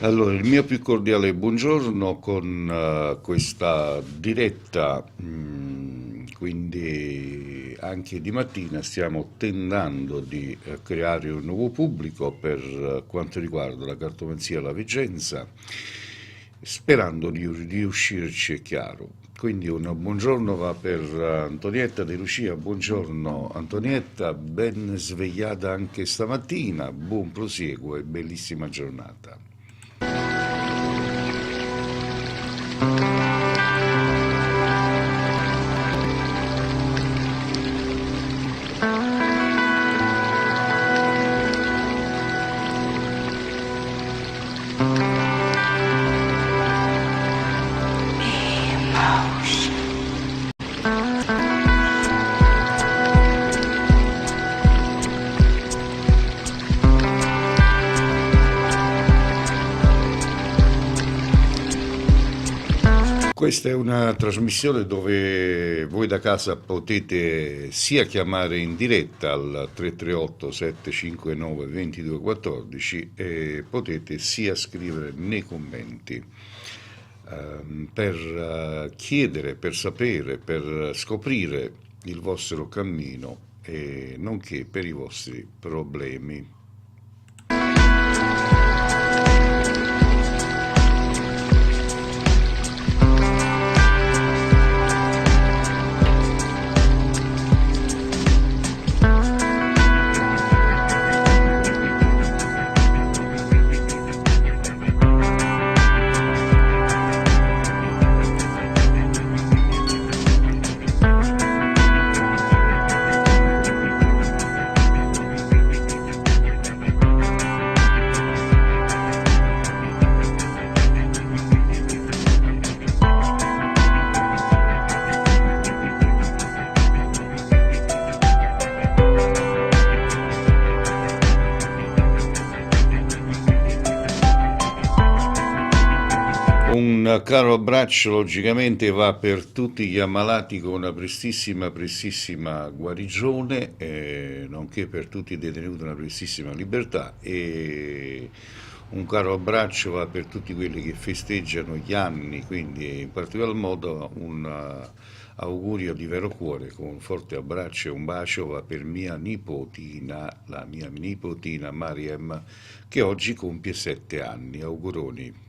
Allora, il mio più cordiale buongiorno con questa diretta, quindi anche di mattina stiamo tentando di creare un nuovo pubblico per quanto riguarda la cartomanzia e la veggenza, sperando di riuscirci, è chiaro. Quindi un buongiorno va per Antonietta De Lucia, buongiorno Antonietta, ben svegliata anche stamattina, buon prosieguo e bellissima giornata. Questa è una trasmissione dove voi da casa potete sia chiamare in diretta al 338 759 2214 e potete sia scrivere nei commenti per chiedere, per sapere, per scoprire il vostro cammino e nonché per i vostri problemi. Un caro abbraccio logicamente va per tutti gli ammalati con una prestissima guarigione, nonché per tutti i detenuti una prestissima libertà e un caro abbraccio va per tutti quelli che festeggiano gli anni, quindi in particolar modo un augurio di vero cuore con un forte abbraccio e un bacio va per mia nipotina, la mia nipotina Mariam, che oggi compie 7 anni. Auguroni.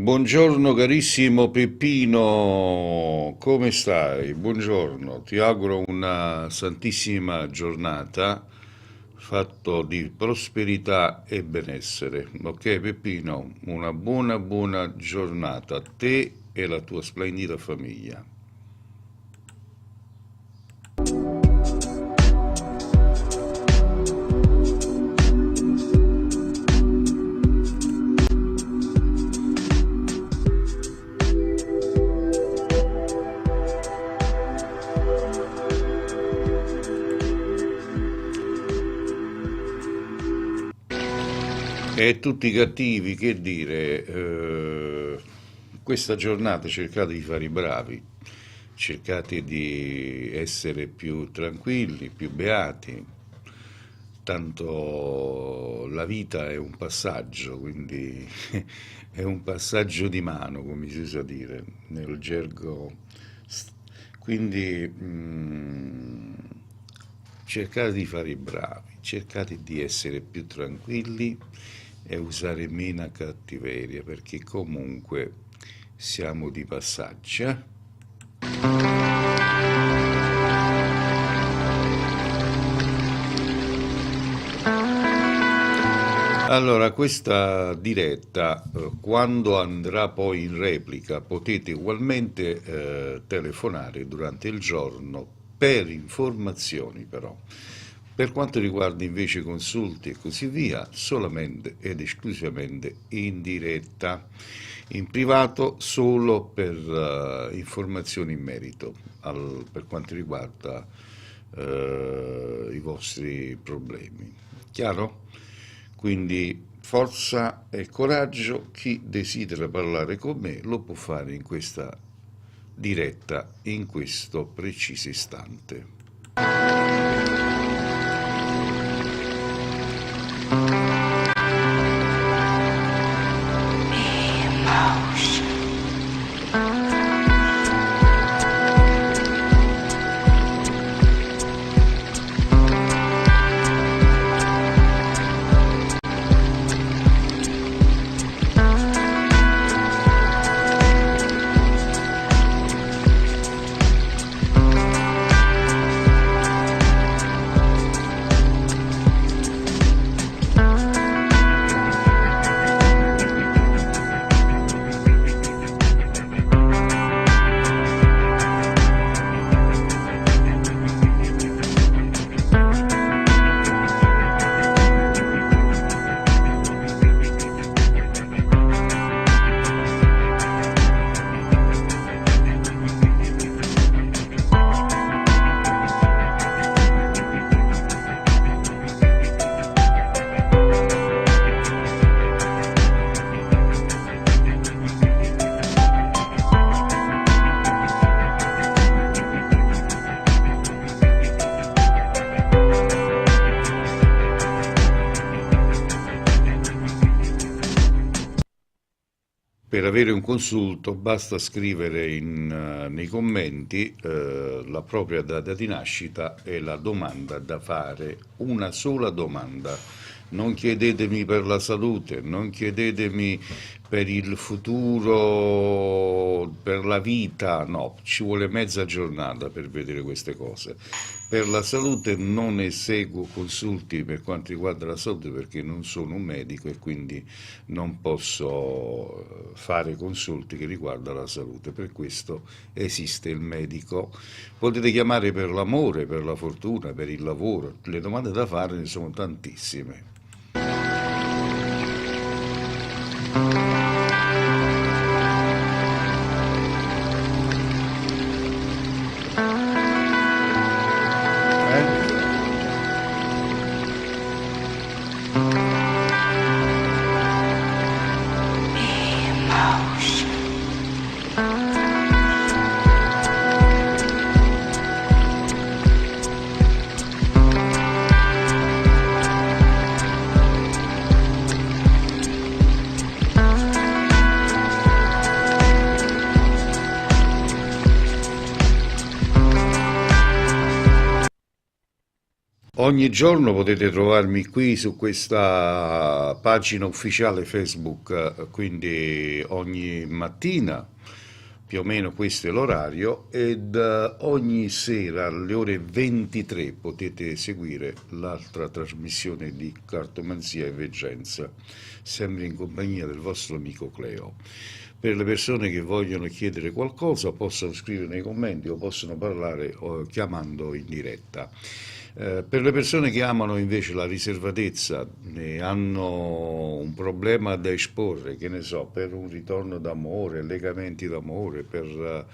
Buongiorno carissimo Peppino, come stai? Buongiorno, ti auguro una santissima giornata, fatto di prosperità e benessere. Ok, Peppino, una buona giornata a te e alla tua splendida famiglia. E tutti cattivi, che dire, questa giornata cercate di fare i bravi, cercate di essere più tranquilli, più beati, tanto la vita è un passaggio, quindi è un passaggio di mano, come si usa dire nel gergo. Quindi cercate di fare i bravi, cercate di essere più tranquilli e usare meno cattiveria, perché comunque siamo di passaggio. Allora, questa diretta, quando andrà poi in replica, potete ugualmente telefonare durante il giorno per informazioni però. Per quanto riguarda invece consulti e così via, solamente ed esclusivamente in diretta, in privato solo per informazioni in merito per quanto riguarda i vostri problemi. Chiaro? Quindi forza e coraggio, chi desidera parlare con me lo può fare in questa diretta, in questo preciso istante. Per avere un consulto basta scrivere nei commenti la propria data di nascita e la domanda da fare, una sola domanda. Non chiedetemi per la salute, non chiedetemi per il futuro, per la vita, no, ci vuole mezza giornata per vedere queste cose. Per la salute non eseguo consulti per quanto riguarda la salute perché non sono un medico e quindi non posso fare consulti che riguardano la salute. Per questo esiste il medico. Potete chiamare per l'amore, per la fortuna, per il lavoro. Le domande da fare ne sono tantissime. Ogni giorno potete trovarmi qui su questa pagina ufficiale Facebook, quindi ogni mattina più o meno questo è l'orario, ed ogni sera alle ore 23 potete seguire l'altra trasmissione di Cartomanzia e Veggenza, sempre in compagnia del vostro amico Cleo. Per le persone che vogliono chiedere qualcosa possono scrivere nei commenti o possono parlare chiamando in diretta. Per le persone che amano invece la riservatezza e hanno un problema da esporre, che ne so, per un ritorno d'amore, legamenti d'amore, per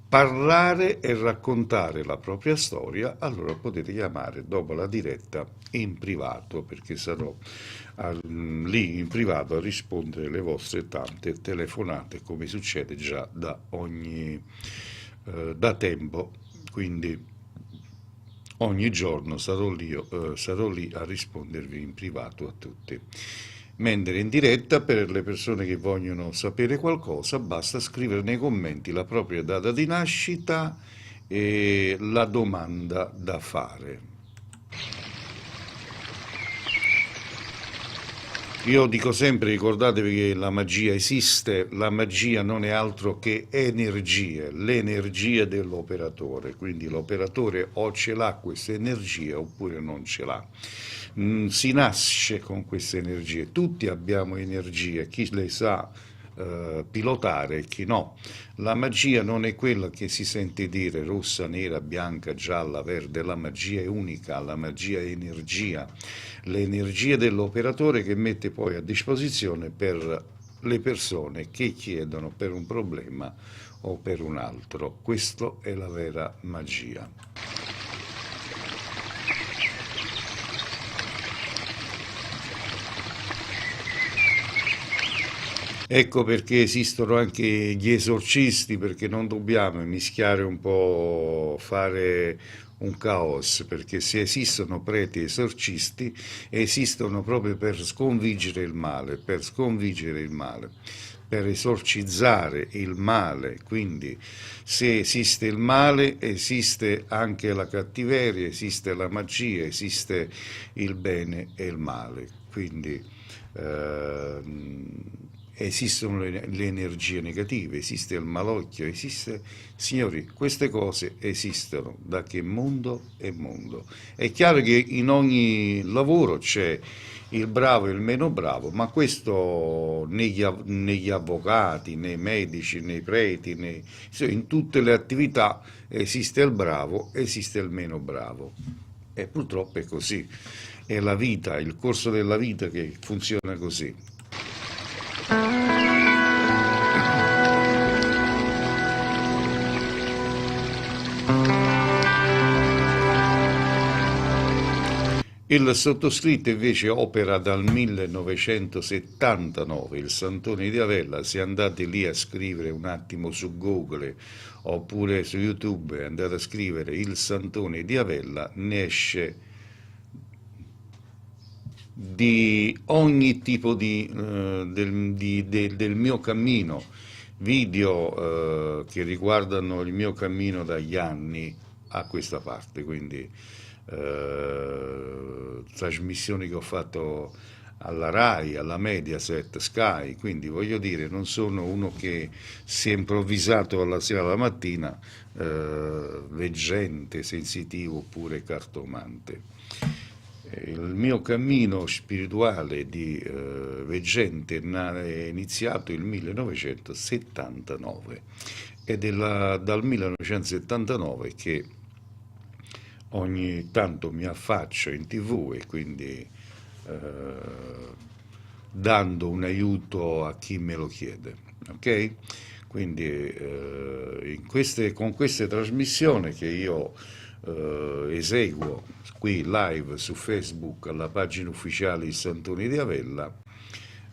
parlare e raccontare la propria storia, allora potete chiamare dopo la diretta in privato, perché sarò lì in privato a rispondere alle vostre tante telefonate, come succede già da tempo. Quindi ogni giorno sarò lì a rispondervi in privato a tutti. Mentre in diretta, per le persone che vogliono sapere qualcosa, basta scrivere nei commenti la propria data di nascita e la domanda da fare. Io dico sempre, ricordatevi che la magia esiste, la magia non è altro che energie, l'energia dell'operatore, quindi l'operatore o ce l'ha questa energia oppure non ce l'ha. Si nasce con queste energie, tutti abbiamo energie, chi le sa pilotare e chi no. La magia non è quella che si sente dire rossa, nera, bianca, gialla, verde, la magia è unica, la magia è energia, l'energia dell'operatore che mette poi a disposizione per le persone che chiedono per un problema o per un altro. Questa è la vera magia. Ecco perché esistono anche gli esorcisti, perché non dobbiamo mischiare un po', fare un caos, perché se esistono preti esorcisti, esistono proprio per sconfiggere il male, per esorcizzare il male. Quindi se esiste il male, esiste anche la cattiveria, esiste la magia, esiste il bene e il male. Quindi esistono le energie negative, esiste il malocchio, signori, queste cose esistono da che mondo è mondo. È chiaro che in ogni lavoro c'è il bravo e il meno bravo, ma questo negli avvocati, nei medici, nei preti, in tutte le attività esiste il bravo, esiste il meno bravo. E purtroppo è così. È la vita, il corso della vita che funziona così. Il sottoscritto invece opera dal 1979, il Santone di Avella. Se andate lì a scrivere un attimo su Google oppure su YouTube, andate a scrivere il Santone di Avella, ne esce di ogni tipo del mio cammino, video che riguardano il mio cammino dagli anni a questa parte, quindi trasmissioni che ho fatto alla RAI, alla Mediaset, Sky, quindi voglio dire, non sono uno che si è improvvisato alla sera alla mattina, veggente, sensitivo oppure cartomante. Il mio cammino spirituale di veggente è iniziato nel 1979 ed è dal 1979 che ogni tanto mi affaccio in TV e quindi dando un aiuto a chi me lo chiede, ok? Quindi con queste trasmissioni che io eseguo qui live su Facebook alla pagina ufficiale di Santoni di Avella,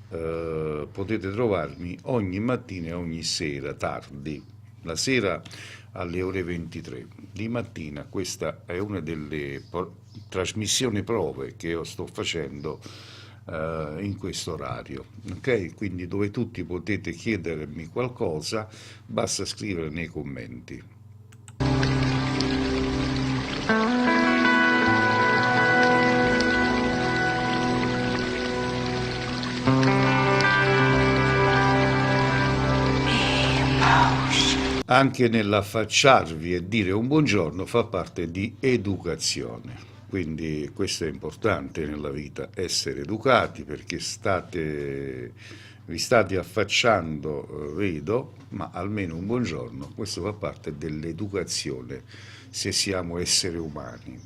potete trovarmi ogni mattina e ogni sera, tardi, la sera alle ore 23. Di mattina questa è una delle trasmissioni prove che io sto facendo in questo orario, ok? Quindi dove tutti potete chiedermi qualcosa, basta scrivere nei commenti. Emotion. anche nell'affacciarvi e dire un buongiorno fa parte di educazione. Quindi questo è importante nella vita, essere educati perché vi state affacciando, vedo, ma almeno un buongiorno, questo fa parte dell'educazione se siamo esseri umani.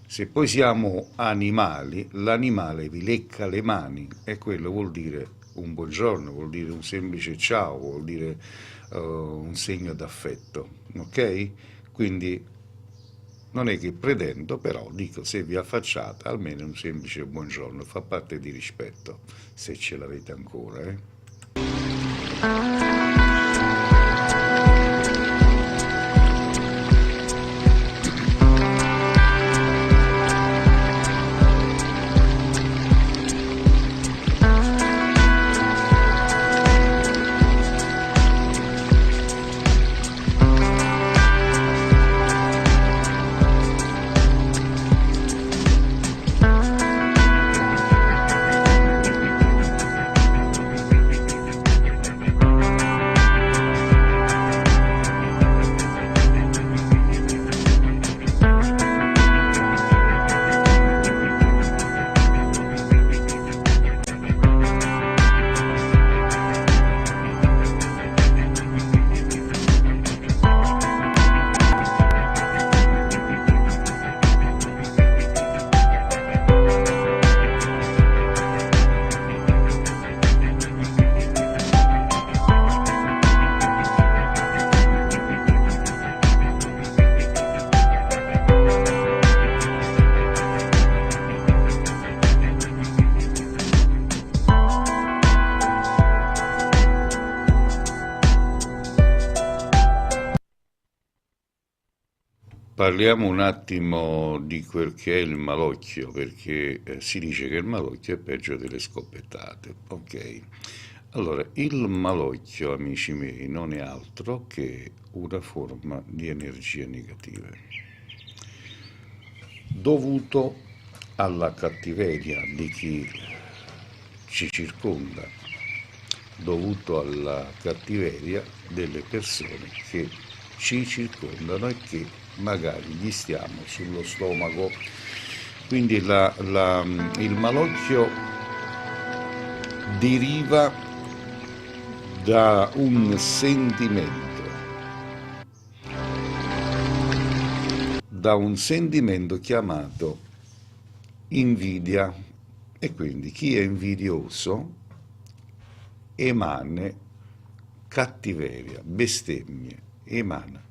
Se poi siamo animali, l'animale vi lecca le mani e quello vuol dire un buongiorno, vuol dire un semplice ciao, vuol dire un segno d'affetto, ok? Quindi non è che pretendo, però dico se vi affacciate almeno un semplice buongiorno, fa parte di rispetto, se ce l'avete ancora, eh? Parliamo un attimo di quel che è il malocchio, perché si dice che il malocchio è peggio delle scoppettate. Ok, allora il malocchio, amici miei, non è altro che una forma di energie negative, dovuto alla cattiveria di chi ci circonda, dovuto alla cattiveria delle persone che ci circondano e che magari gli stiamo sullo stomaco. Quindi il malocchio deriva da un sentimento chiamato invidia, e quindi chi è invidioso emana cattiveria, bestemmie, emana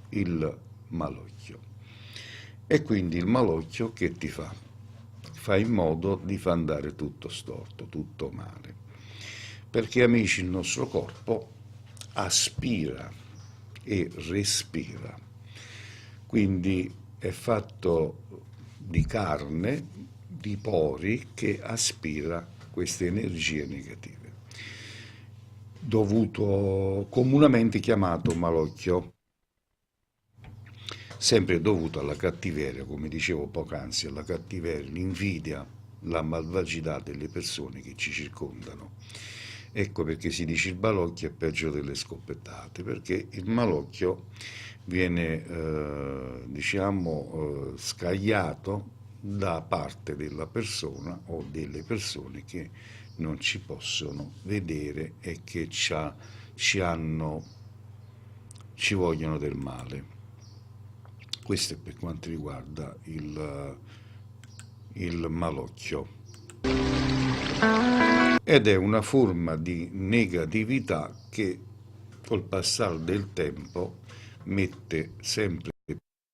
il malocchio. E quindi il malocchio che ti fa? Fa in modo di far andare tutto storto, tutto male. Perché, amici, il nostro corpo aspira e respira, quindi è fatto di carne, di pori che aspira queste energie negative, dovuto comunemente chiamato malocchio, sempre dovuto alla cattiveria, come dicevo poc'anzi, alla cattiveria, l'invidia, la malvagità delle persone che ci circondano. Ecco perché si dice il malocchio è peggio delle scoppettate, perché il malocchio viene, scagliato da parte della persona o delle persone che non ci possono vedere e che ci vogliono del male. Questo è per quanto riguarda il malocchio. Ed è una forma di negatività che col passare del tempo mette sempre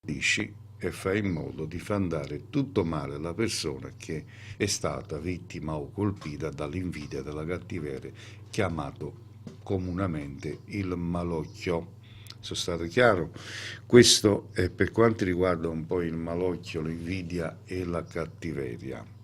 radici e fa in modo di far andare tutto male alla persona che è stata vittima o colpita dall'invidia, dalla cattiveria, chiamato comunemente il malocchio. Sono stato chiaro? Questo è per quanto riguarda un po' il malocchio, l'invidia e la cattiveria.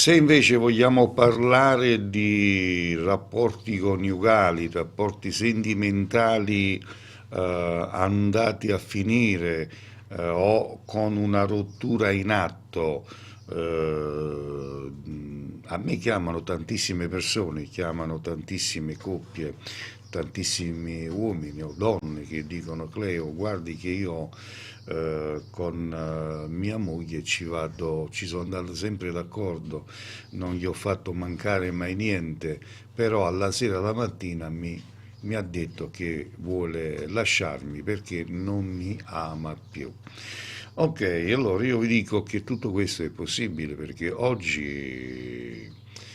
Se invece vogliamo parlare di rapporti coniugali, rapporti sentimentali andati a finire o con una rottura in atto, a me chiamano tantissime persone, chiamano tantissime coppie, tantissimi uomini o donne che dicono Cleo, guardi che io con mia moglie ci sono andato sempre d'accordo, non gli ho fatto mancare mai niente, però alla sera alla mattina mi ha detto che vuole lasciarmi perché non mi ama più. Ok, allora io vi dico che tutto questo è possibile perché oggi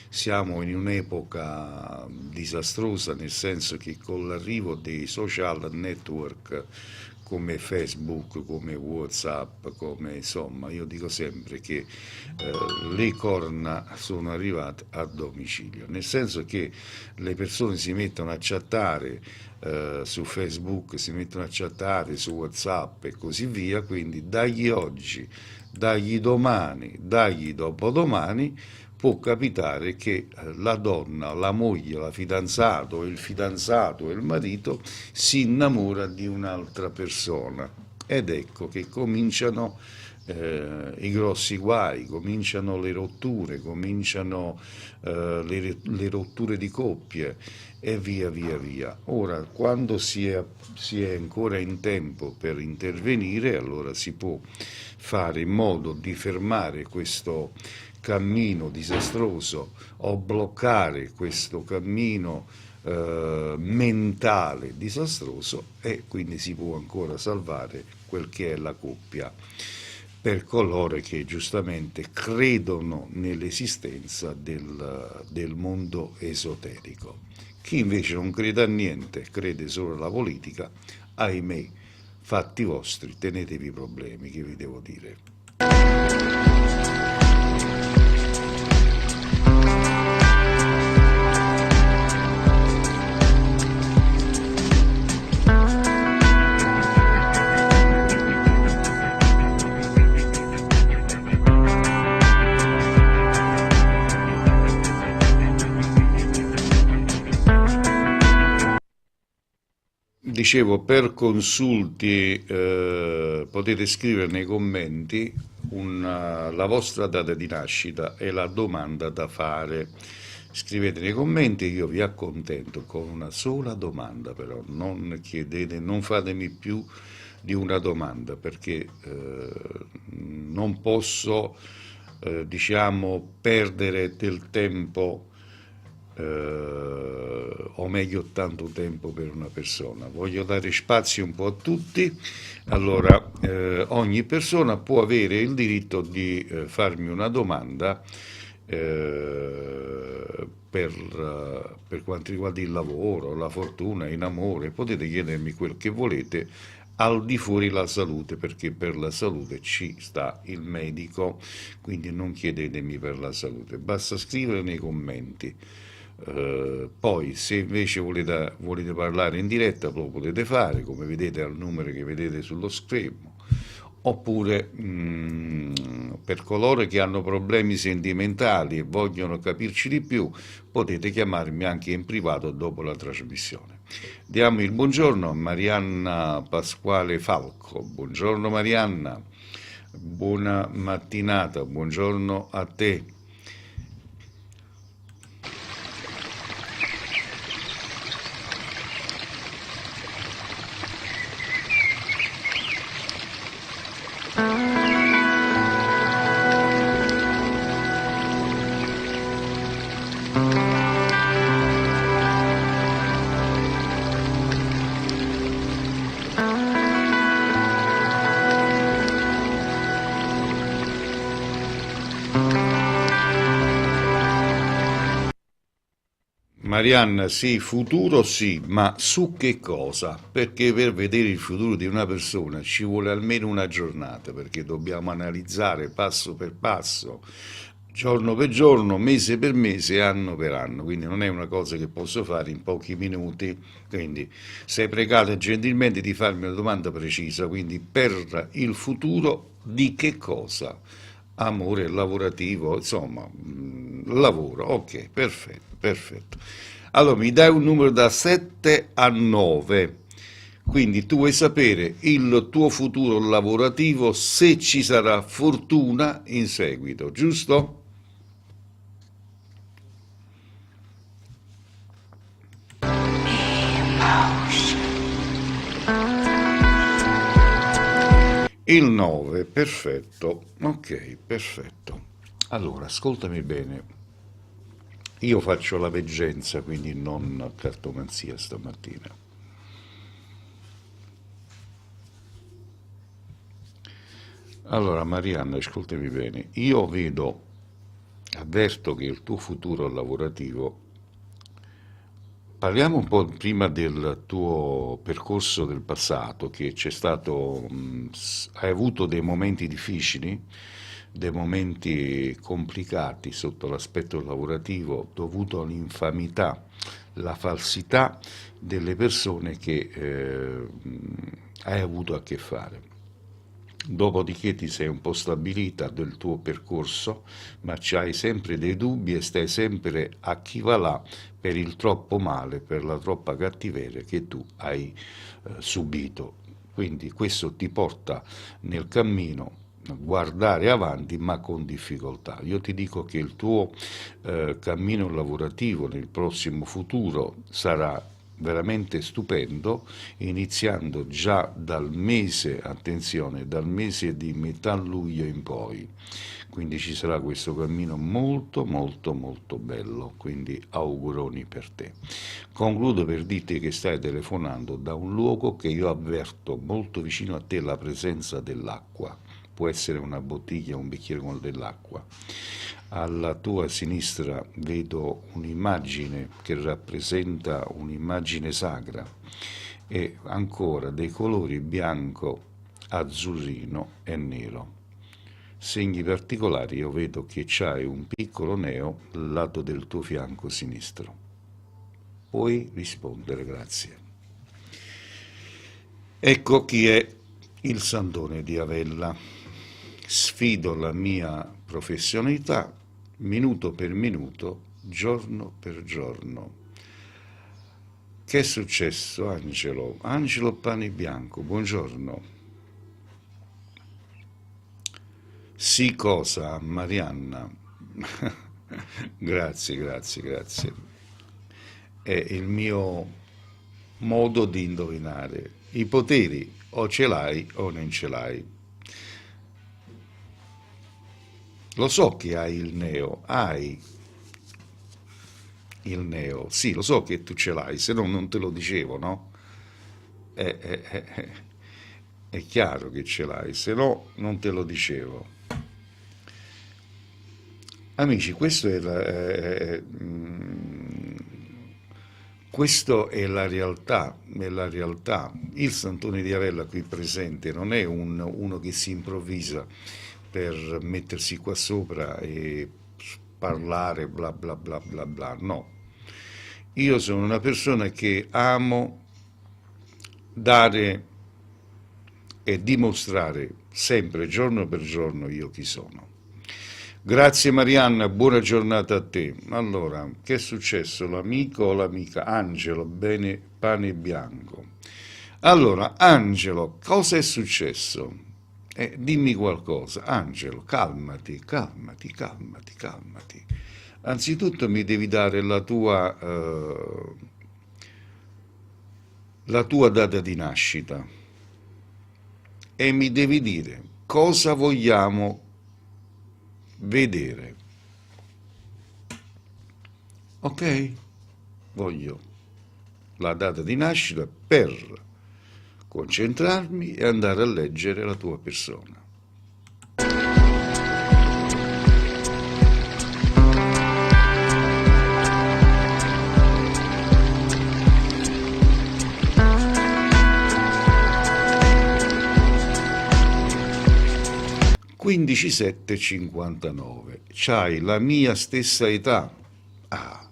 siamo in un'epoca disastrosa, nel senso che con l'arrivo dei social network come Facebook, come WhatsApp, come insomma, io dico sempre che le corna sono arrivate a domicilio, nel senso che le persone si mettono a chattare su Facebook, si mettono a chattare su WhatsApp e così via, quindi dagli oggi, dagli domani, dagli dopodomani può capitare che la donna, la moglie, la fidanzata, il fidanzato o il marito si innamora di un'altra persona ed ecco che cominciano i grossi guai, cominciano le rotture, cominciano le rotture di coppie e via via via. Ora, quando si è ancora in tempo per intervenire, allora si può fare in modo di fermare questo cammino disastroso o bloccare questo cammino mentale disastroso e quindi si può ancora salvare quel che è la coppia per coloro che giustamente credono nell'esistenza del mondo esoterico. Chi invece non crede a niente, crede solo alla politica, ahimè, fatti vostri, tenetevi i problemi, che vi devo dire. Dicevo, per consulti potete scrivere nei commenti la vostra data di nascita e la domanda da fare. Scrivete nei commenti e io vi accontento con una sola domanda, però non chiedete, non fatemi più di una domanda perché non posso, diciamo, perdere del tempo o meglio tanto tempo per una persona. Voglio dare spazio un po' a tutti, allora ogni persona può avere il diritto di farmi una domanda per quanto riguarda il lavoro, la fortuna, in amore, potete chiedermi quel che volete al di fuori la salute, perché per la salute ci sta il medico, quindi non chiedetemi per la salute, basta scrivere nei commenti. Poi se invece volete parlare in diretta lo potete fare come vedete al numero che vedete sullo schermo oppure per coloro che hanno problemi sentimentali e vogliono capirci di più potete chiamarmi anche in privato dopo la trasmissione. Diamo il buongiorno a Marianna Pasquale Falco. Buongiorno Marianna, buona mattinata, buongiorno a te. Marianna, sì, futuro sì, ma su che cosa? Perché per vedere il futuro di una persona ci vuole almeno una giornata, perché dobbiamo analizzare passo per passo, giorno per giorno, mese per mese, anno per anno, quindi non è una cosa che posso fare in pochi minuti. Quindi sei pregato gentilmente di farmi una domanda precisa, quindi per il futuro di che cosa? amore lavorativo, insomma, lavoro, ok, perfetto, perfetto. Allora, mi dai un numero da 7 a 9, quindi tu vuoi sapere il tuo futuro lavorativo se ci sarà fortuna in seguito, giusto? Il 9, perfetto, ok, perfetto. Allora, ascoltami bene, io faccio la veggenza, quindi non cartomanzia stamattina. Allora, Marianna, ascoltami bene, io vedo, avverto che il tuo futuro lavorativo. Parliamo un po' prima del tuo percorso del passato, che c'è stato, hai avuto dei momenti difficili, dei momenti complicati sotto l'aspetto lavorativo dovuto all'infamità, la falsità delle persone che hai avuto a che fare. Dopodiché ti sei un po' stabilita del tuo percorso, ma c'hai sempre dei dubbi e stai sempre a chi va là per il troppo male, per la troppa cattiveria che tu hai subito. Quindi questo ti porta nel cammino a guardare avanti ma con difficoltà. Io ti dico che il tuo cammino lavorativo nel prossimo futuro sarà veramente stupendo, iniziando già dal mese, attenzione, dal mese di metà luglio in poi. Quindi ci sarà questo cammino molto molto molto bello, quindi auguroni per te. Concludo per dirti che stai telefonando da un luogo che io avverto molto vicino a te la presenza dell'acqua. Può essere una bottiglia, un bicchiere con dell'acqua. Alla tua sinistra vedo un'immagine che rappresenta un'immagine sacra e ancora dei colori bianco, azzurrino e nero. Segni particolari, io vedo che c'hai un piccolo neo al lato del tuo fianco sinistro. Puoi rispondere, grazie. Ecco chi è il Santone di Avella. Sfido la mia professionalità minuto per minuto, giorno per giorno. Che è successo, Angelo? Angelo Pane Bianco, buongiorno. Sì, cosa, Marianna? Grazie, grazie, grazie. È il mio modo di indovinare. I poteri o ce l'hai o non ce l'hai. Lo so che hai il neo, sì, lo so che tu ce l'hai, se no non te lo dicevo, no? È chiaro che ce l'hai, se no non te lo dicevo. Amici, questo è la realtà, è la realtà. Il Santone di Avella qui presente non è uno che si improvvisa per mettersi qua sopra e parlare bla bla bla bla bla, no. Io sono una persona che amo dare e dimostrare sempre, giorno per giorno, io chi sono. Grazie Marianna, buona giornata a te. Allora, che è successo? L'amico o l'amica? Angelo, bene, pane bianco. Allora, Angelo, cosa è successo? Dimmi qualcosa. Angelo, calmati, calmati, calmati, calmati. Anzitutto mi devi dare la tua data di nascita e mi devi dire cosa vogliamo vedere. Ok? Voglio la data di nascita per concentrarmi e andare a leggere la tua persona. 15,759. C'hai la mia stessa età. Ah,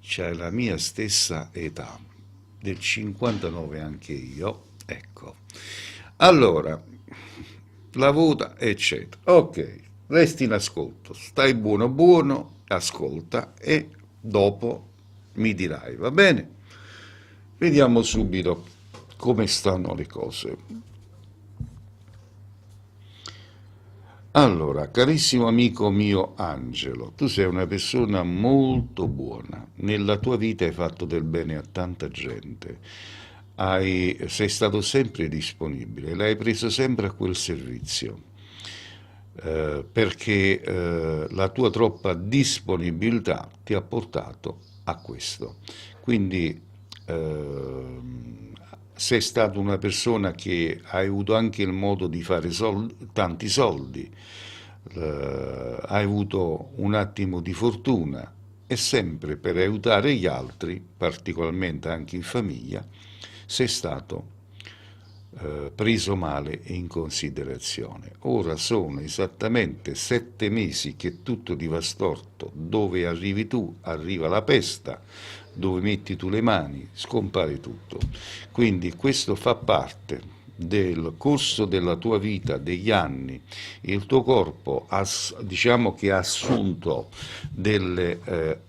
c'hai la mia stessa età. Del 59 anche io. Ecco. Allora, la vota, eccetera. Ok. resti in ascolto, stai buono buono, ascolta e dopo mi dirai, va bene? Vediamo subito come stanno le cose. Allora, carissimo amico mio Angelo, tu sei una persona molto buona, nella tua vita hai fatto del bene a tanta gente, sei stato sempre disponibile, l'hai preso sempre a quel servizio, perché la tua troppa disponibilità ti ha portato a questo. Quindi sei stato una persona che hai avuto anche il modo di fare tanti soldi, hai avuto un attimo di fortuna e sempre per aiutare gli altri, particolarmente anche in famiglia, sei stato preso male in considerazione. Ora sono esattamente 7 mesi che tutto ti va storto, dove arrivi tu arriva la pesta, dove metti tu le mani scompare tutto. Quindi questo fa parte del corso della tua vita, degli anni, il tuo corpo ha, diciamo che ha assunto delle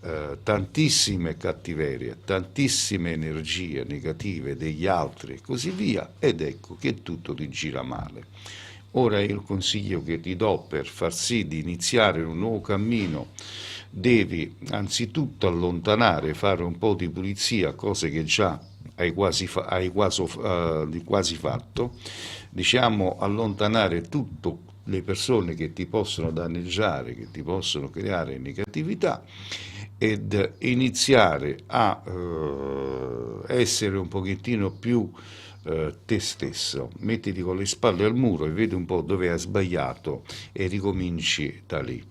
tantissime cattiverie, tantissime energie negative degli altri e così via, ed ecco che tutto ti gira male. Ora il consiglio che ti do per far sì di iniziare un nuovo cammino, devi anzitutto allontanare, fare un po' di pulizia, cose che già hai quasi fatto, diciamo allontanare tutte le persone che ti possono danneggiare, che ti possono creare negatività ed iniziare a essere un pochettino più te stesso, mettiti con le spalle al muro e vedi un po' dove hai sbagliato e ricominci da lì.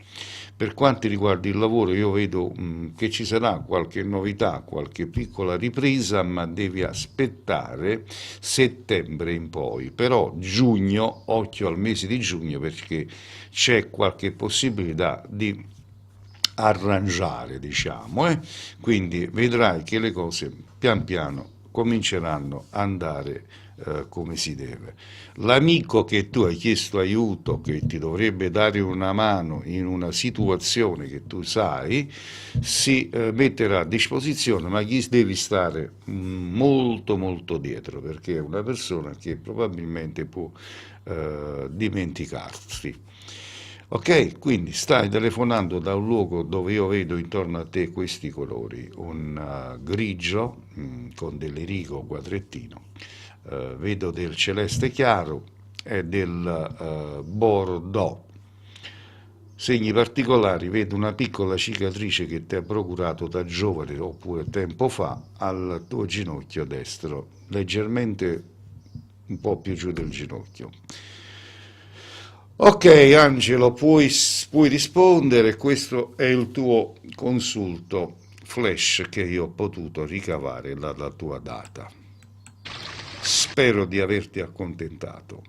Per quanto riguarda il lavoro, io vedo che ci sarà qualche novità, qualche piccola ripresa, ma devi aspettare settembre in poi. Però giugno, occhio al mese di giugno, perché c'è qualche possibilità di arrangiare, diciamo, eh? Quindi vedrai che le cose pian piano cominceranno ad andare come si deve. L'amico che tu hai chiesto aiuto, che ti dovrebbe dare una mano in una situazione che tu sai, si metterà a disposizione, ma gli devi stare molto molto dietro, perché è una persona che probabilmente può dimenticarsi. Ok, quindi stai telefonando da un luogo dove io vedo intorno a te questi colori, un grigio con delle righe o quadrettino, vedo del celeste chiaro e del bordeaux. Segni particolari, vedo una piccola cicatrice che ti ha procurato da giovane oppure tempo fa al tuo ginocchio destro, leggermente un po' più giù del ginocchio. Ok Angelo, puoi rispondere, questo è il tuo consulto flash che io ho potuto ricavare dalla tua data. Spero di averti accontentato.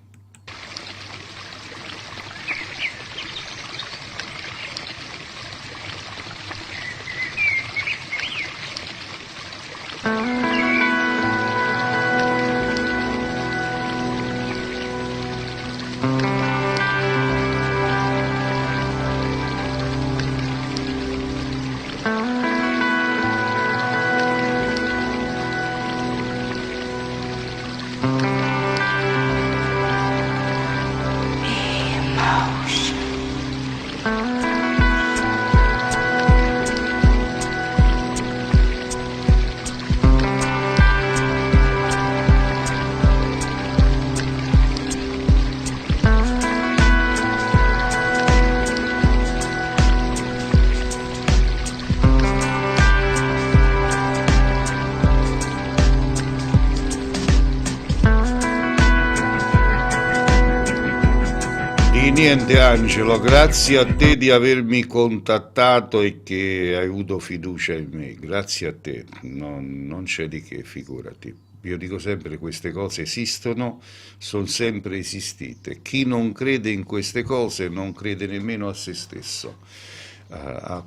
Di niente Angelo, grazie a te di avermi contattato e che hai avuto fiducia in me, grazie a te, non c'è di che, figurati. Io dico sempre che queste cose esistono, sono sempre esistite. Chi non crede in queste cose non crede nemmeno a se stesso.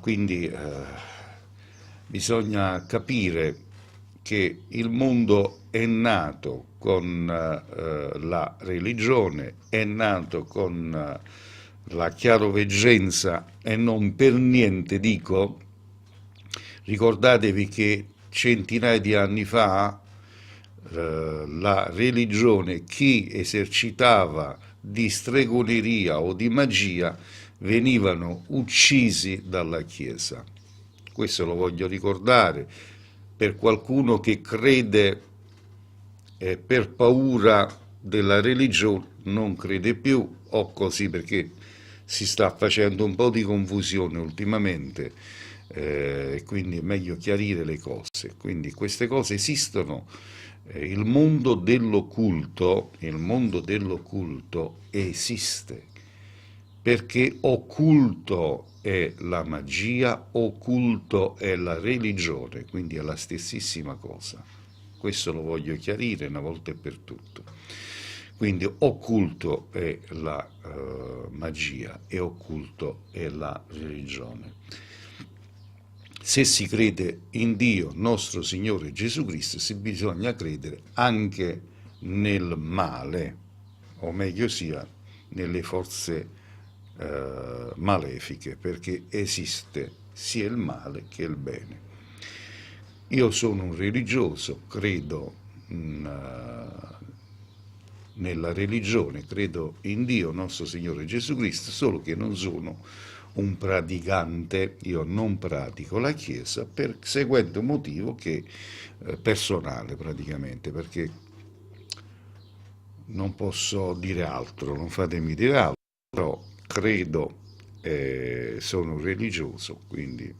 Quindi bisogna capire che il mondo è nato con la religione, è nato con la chiaroveggenza, e non per niente dico, ricordatevi che centinaia di anni fa la religione, chi esercitava di stregoneria o di magia, venivano uccisi dalla Chiesa. Questo lo voglio ricordare per qualcuno che crede per paura della religione, non crede più, o così, perché si sta facendo un po' di confusione ultimamente, quindi è meglio chiarire le cose. Quindi queste cose esistono. Il mondo dell'occulto esiste, perché occulto è la magia, occulto è la religione, quindi è la stessissima cosa. Questo lo voglio chiarire una volta e per tutto. Quindi occulto è la magia e occulto è la religione. Se si crede in Dio, nostro Signore Gesù Cristo, si bisogna credere anche nel male, o meglio sia, nelle forze malefiche, perché esiste sia il male che il bene. Io sono un religioso, credo nella religione, credo in Dio, nostro Signore Gesù Cristo, solo che non sono un praticante, io non pratico la Chiesa per seguente motivo che personale praticamente, perché non posso dire altro, non fatemi dire altro, però credo, sono un religioso, quindi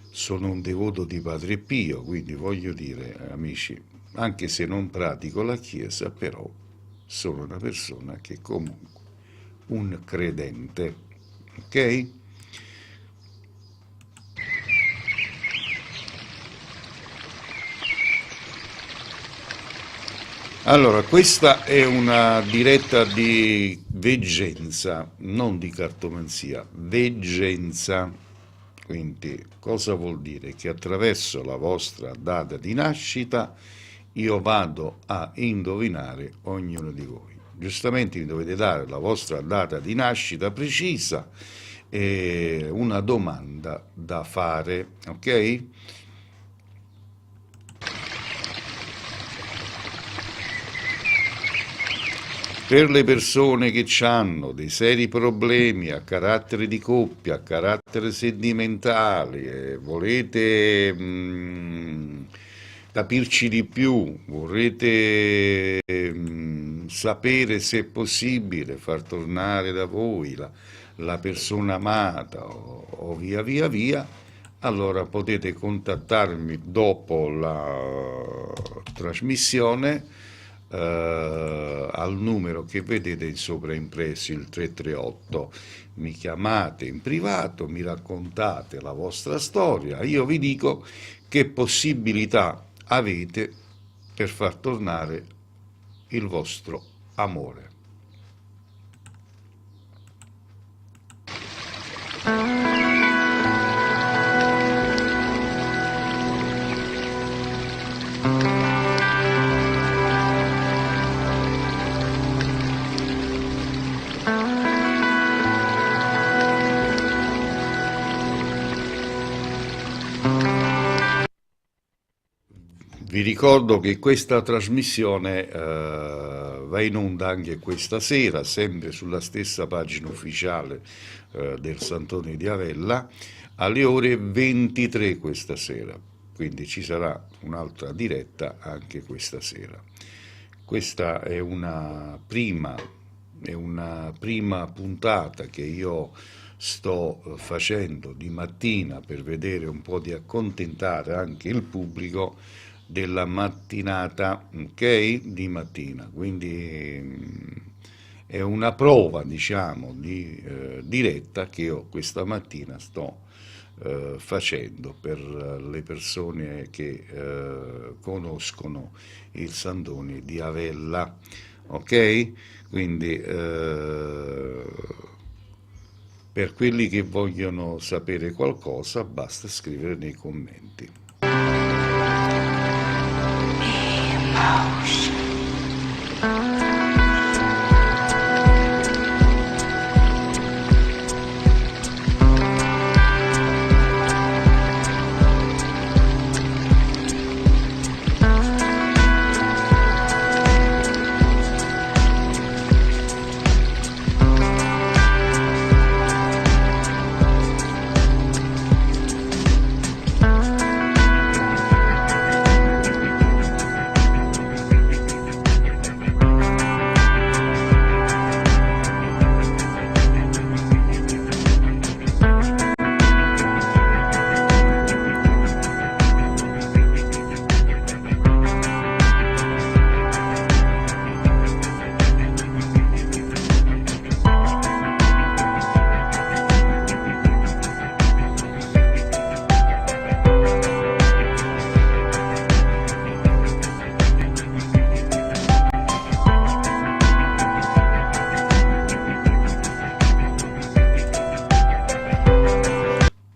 sono un devoto di Padre Pio, quindi voglio dire, amici, anche se non pratico la Chiesa, però sono una persona che comunque, un credente, ok? Allora, questa è una diretta di veggenza, non di cartomanzia, veggenza. Quindi, cosa vuol dire? Che attraverso la vostra data di nascita io vado a indovinare ognuno di voi. Giustamente mi dovete dare la vostra data di nascita precisa e una domanda da fare, ok? Per le persone che hanno dei seri problemi a carattere di coppia, a carattere sentimentale, volete capirci di più, vorrete sapere se è possibile far tornare da voi la persona amata o via via via, allora potete contattarmi dopo la trasmissione al numero che vedete in sovraimpresso, il 338. Mi chiamate in privato, mi raccontate la vostra storia, io vi dico che possibilità avete per far tornare il vostro amore. Vi ricordo che questa trasmissione va in onda anche questa sera, sempre sulla stessa pagina ufficiale del Santone di Avella, alle ore 23 questa sera, quindi ci sarà un'altra diretta anche questa sera. Questa è una prima puntata che io sto facendo di mattina per vedere un po' di accontentare anche il pubblico della mattinata, ok? Di mattina, quindi è una prova, diciamo, di diretta che io questa mattina sto facendo per le persone che conoscono il Santone di Avella, ok? Quindi per quelli che vogliono sapere qualcosa basta scrivere nei commenti.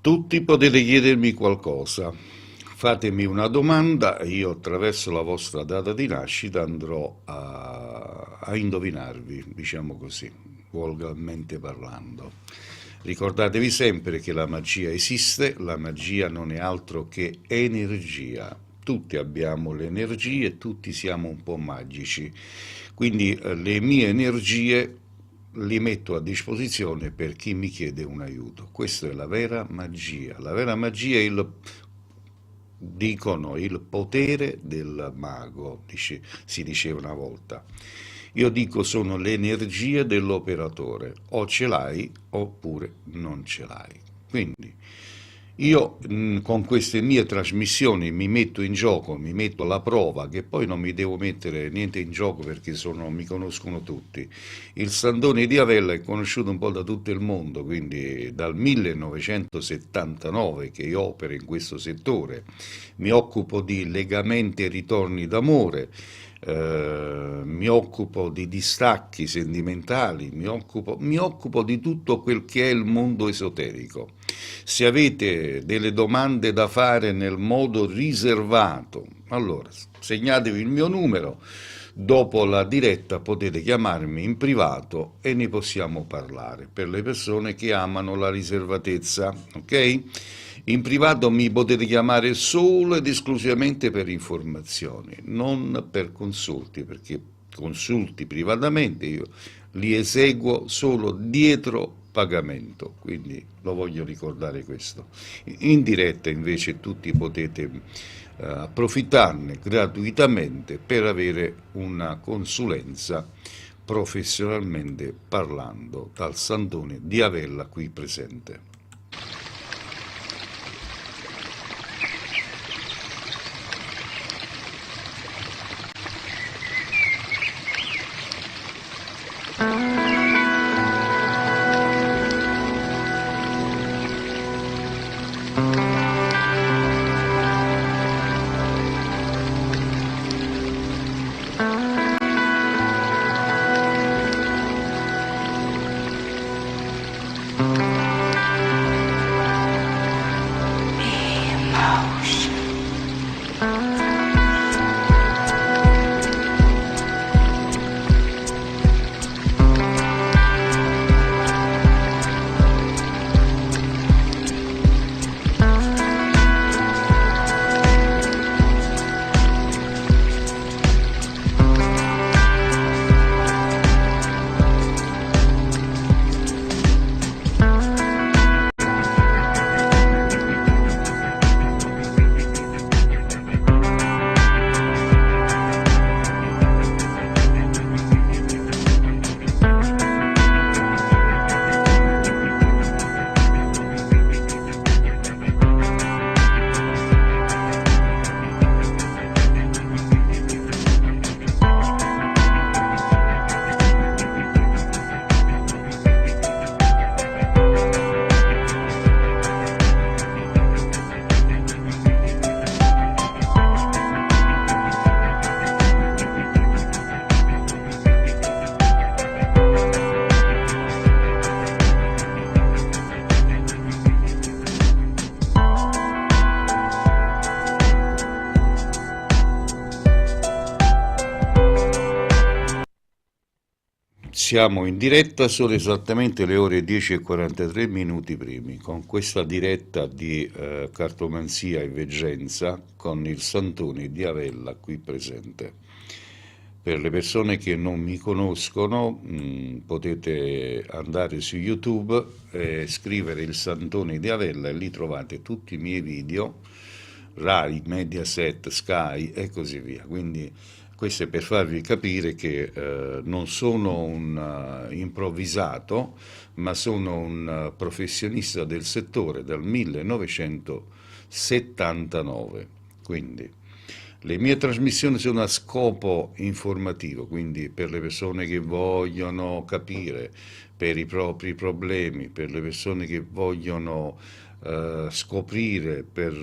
Tutti potete chiedermi qualcosa, fatemi una domanda e io attraverso la vostra data di nascita andrò a indovinarvi, diciamo così, volgarmente parlando. Ricordatevi sempre che la magia esiste, la magia non è altro che energia. Tutti abbiamo le energie, tutti siamo un po' magici, quindi le mie energie li metto a disposizione per chi mi chiede un aiuto. Questa è la vera magia. La vera magia è dicono, il potere del mago, si diceva una volta. Io dico sono le energie dell'operatore, o ce l'hai oppure non ce l'hai. Quindi io con queste mie trasmissioni mi metto in gioco, mi metto alla prova, che poi non mi devo mettere niente in gioco perché mi conoscono tutti. Il Sandone di Avella è conosciuto un po' da tutto il mondo, quindi dal 1979 che io opero in questo settore, mi occupo di legamenti e ritorni d'amore, mi occupo di distacchi sentimentali, mi occupo di tutto quel che è il mondo esoterico. Se avete delle domande da fare nel modo riservato, allora segnatevi il mio numero, dopo la diretta potete chiamarmi in privato e ne possiamo parlare per le persone che amano la riservatezza, ok? In privato mi potete chiamare solo ed esclusivamente per informazioni, non per consulti, perché consulti privatamente io li eseguo solo dietro pagamento, quindi lo voglio ricordare questo. In diretta invece tutti potete approfittarne gratuitamente per avere una consulenza professionalmente parlando dal Sandone di Avella qui presente. Siamo in diretta, sono esattamente le ore 10 e 43 minuti primi, con questa diretta di cartomanzia e veggenza con il Santoni di Avella qui presente. Per le persone che non mi conoscono, potete andare su YouTube e scrivere il Santoni di Avella e lì trovate tutti i miei video, Rai, Mediaset, Sky e così via. Quindi questo è per farvi capire che non sono un improvvisato, ma sono un professionista del settore dal 1979. Quindi le mie trasmissioni sono a scopo informativo, quindi per le persone che vogliono capire, per i propri problemi, per le persone che vogliono scoprire per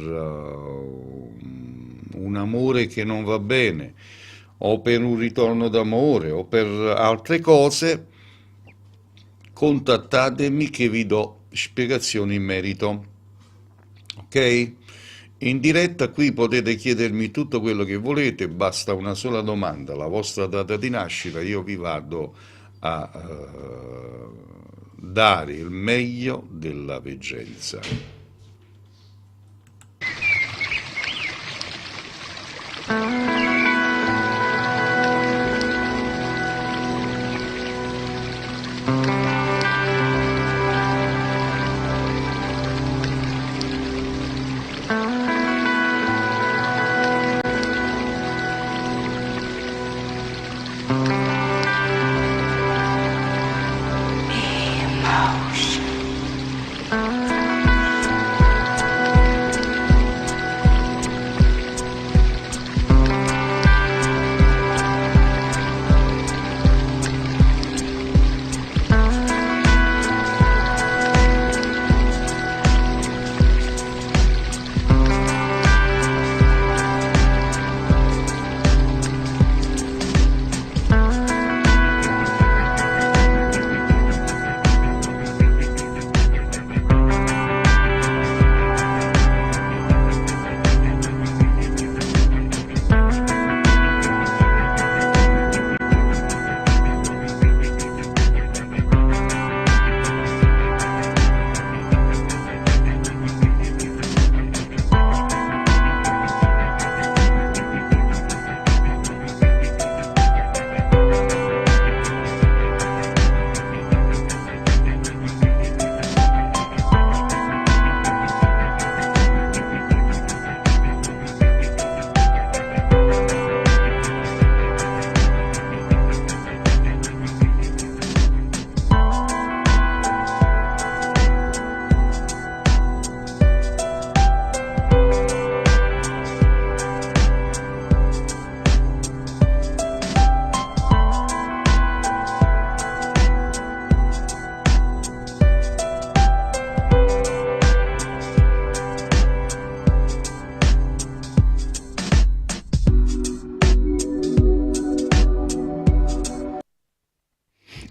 un amore che non va bene, o per un ritorno d'amore, o per altre cose, contattatemi che vi do spiegazioni in merito. ok? In diretta qui potete chiedermi tutto quello che volete, basta una sola domanda, la vostra data di nascita, io vi vado a dare il meglio della veggenza.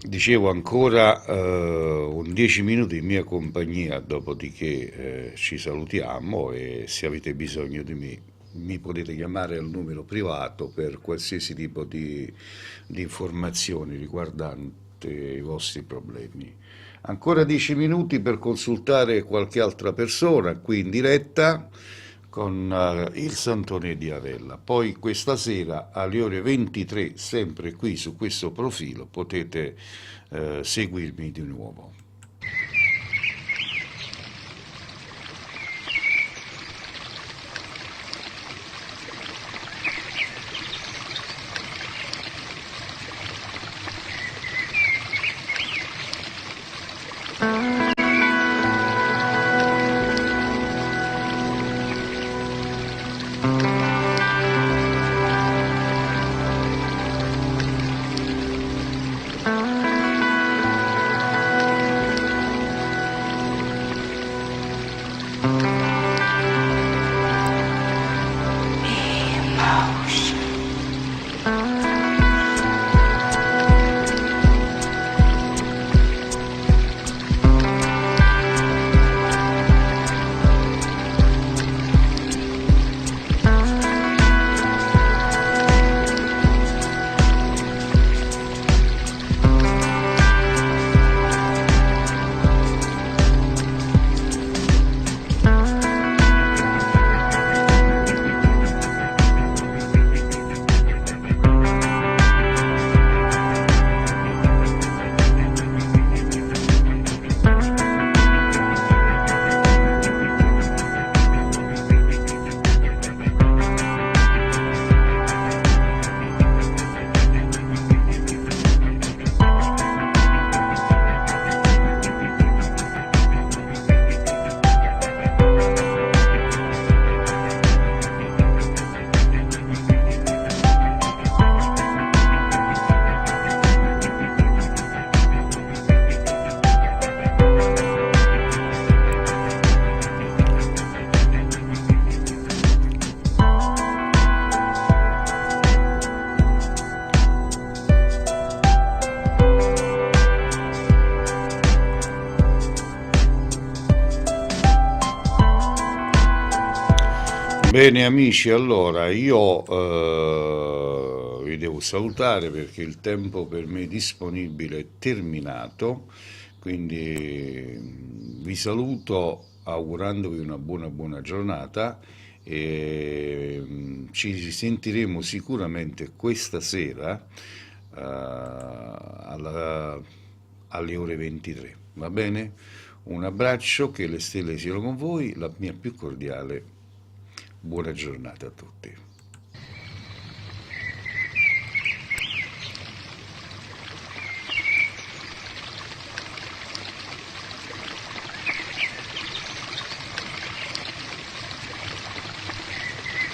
Dicevo ancora un 10 minuti in mia compagnia, dopodiché ci salutiamo e se avete bisogno di me mi potete chiamare al numero privato per qualsiasi tipo di informazioni riguardante i vostri problemi. Ancora 10 minuti per consultare qualche altra persona qui in diretta con il Santone di Avella. Poi questa sera alle ore 23, sempre qui su questo profilo, potete seguirmi di nuovo. Bene amici, allora io vi devo salutare perché il tempo per me disponibile è terminato, quindi vi saluto augurandovi una buona giornata e ci sentiremo sicuramente questa sera alle ore 23, va bene? Un abbraccio, che le stelle siano con voi, la mia più cordiale buona giornata a tutti.